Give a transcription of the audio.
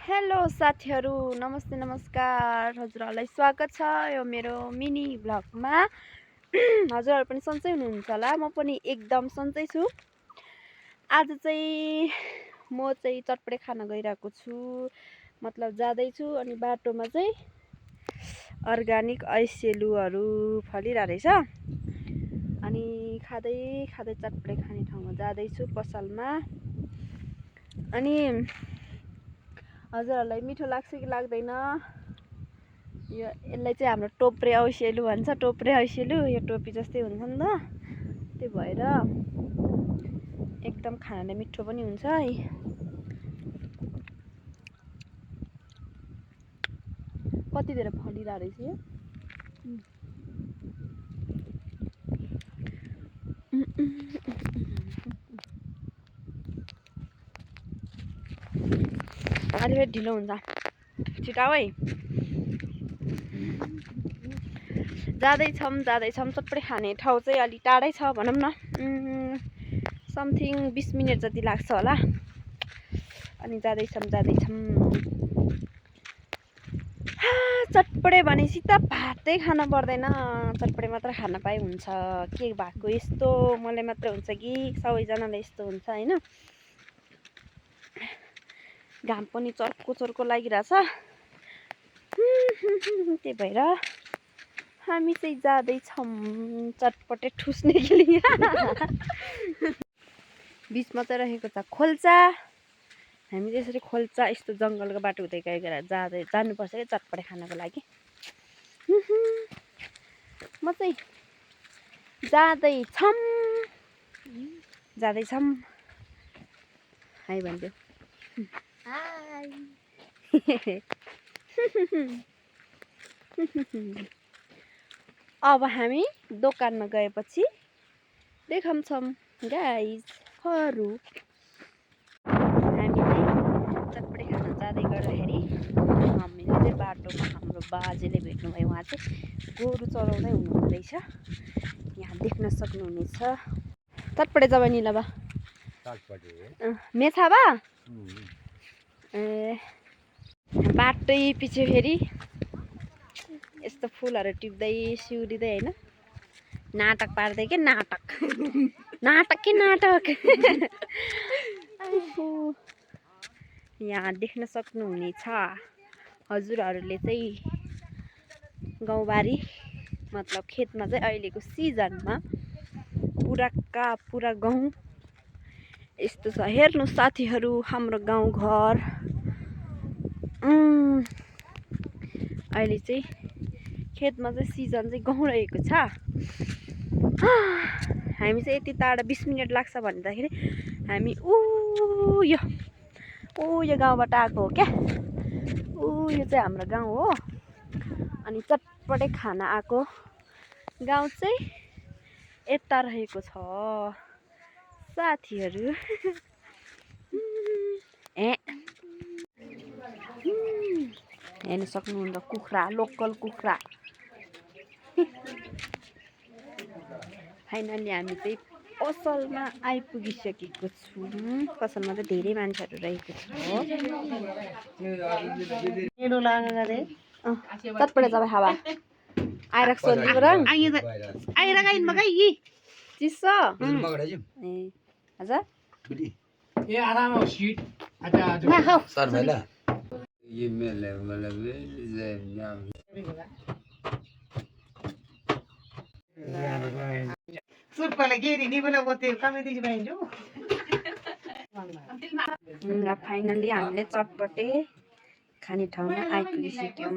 Hello साथीहरू, नमस्ते नमस्कार। हजुरहरूलाई स्वागत छ यो मेरो मिनी भ्लगमा। हजुरहरू पनि सन्चै हुनुहुन्छ होला, म पनि एकदम सन्चै छु। आज चाहिँ म चाहिँ चटपटे खान गइरहेको छु, मतलब जाँदैछु। अनि बाटोमा चाहिँ अर्ग्यानिक ऐसेलुहरू फलिरहेको रहेछ। अनि खाँदै खाँदै चटपटे खाने ठाउँमा जाँदैछु, पसलमा। अनि हजुरहरूलाई मिठो लाग्छ कि लाग्दैन? यसलाई चाहिँ हाम्रो टोप्रे ऐसेलु भन्छ। टोप्रे ऐसेलु यो टोपी जस्तै हुन्छ नि त, त्यो भएर एकदम खानाले मिठो पनि हुन्छ है। कति धेरै फलिरहेको रहेछ यो। अलिकति ढिलो हुन्छ, छिटाऊ है। जाँदैछौँ चटपटे खाने ठाउँ चाहिँ अलि टाढै छ भनौँ न। समथिङ 20 मिनट जति लाग्छ होला। अनि जाँदैछौँ। चटपटे भनेपछि त भातै खान पर्दैन, चटपटे मात्र खान पाए हुन्छ। के भएको यस्तो मलाई मात्रै हुन्छ कि सबैजनालाई यस्तो हुन्छ होइन? घाम पनि चर्को लागिरहेछ, त्यही भएर हामी चाहिँ जाँदैछौँ चटपटे ठुस्ने के लिए। बिचमा चाहिँ रहेको छ खोल्चा। हामी त्यसरी खोल्चा यस्तो जङ्गलको बाटो हुँदै जानुपर्छ क्या चटपटे खानको लागि। म चाहिँ जाँदैछौँ हाई भन्थ्यो। अब हामी दोकानमा गएपछि देखाउँछौँ गाइजहरू। हामी चाहिँ चटपटे खान जाँदै गर्दाखेरि हामीले चाहिँ बाटोमा हाम्रो बाजेले भेट्नुभयो। उहाँ चाहिँ गोरु चलाउँदै हुनुहुँदो रहेछ, यहाँ देख्न सक्नुहुनेछ। चटपटे जब नि लबा मेछा बा ए बाटै पछि फेरि यस्तो फुलहरू टिप्दै सिउरिँदै होइन, नाटक पार्दै के नाटक यहाँ देख्न सक्नुहुनेछ हजुरहरूले चाहिँ गाउँबारी मतलब खेतमा चाहिँ अहिलेको सिजनमा पुरा गहुँ यस्तो छ। हेर्नु साथीहरू, हाम्रो गाउँघर अहिले चाहिँ खेतमा चाहिँ सिजन चाहिँ गहुँ रहेको छ। हामी चाहिँ यति टाढा 20 मिनट लाग्छ भन्दाखेरि हामी यो गाउँबाट आएको हो क्या। यो चाहिँ हाम्रो गाउँ हो। अनि चटपटे खाना आएको गाउँ चाहिँ यता रहेको छ साथीहरू। हेर्न सक्नुहुन्छ कुखुरा, लोकल कुखुरा। फाइनली हामी चाहिँ पसलमा आइपुगिसकेको छौँ। पसलमा चाहिँ धेरै मान्छेहरू रहेको छ। चटपटे जब हावा आएर सोध्नु रङ चिसो ए हजुर ये आराम हो सीट अच्छा सर भला ये मेले सुपले गेरी नि बोला बोते कमेडी भाइजो। फाइनली हामीले चटपटे खाने ठाउँमा आइपुगिसक्यौँ।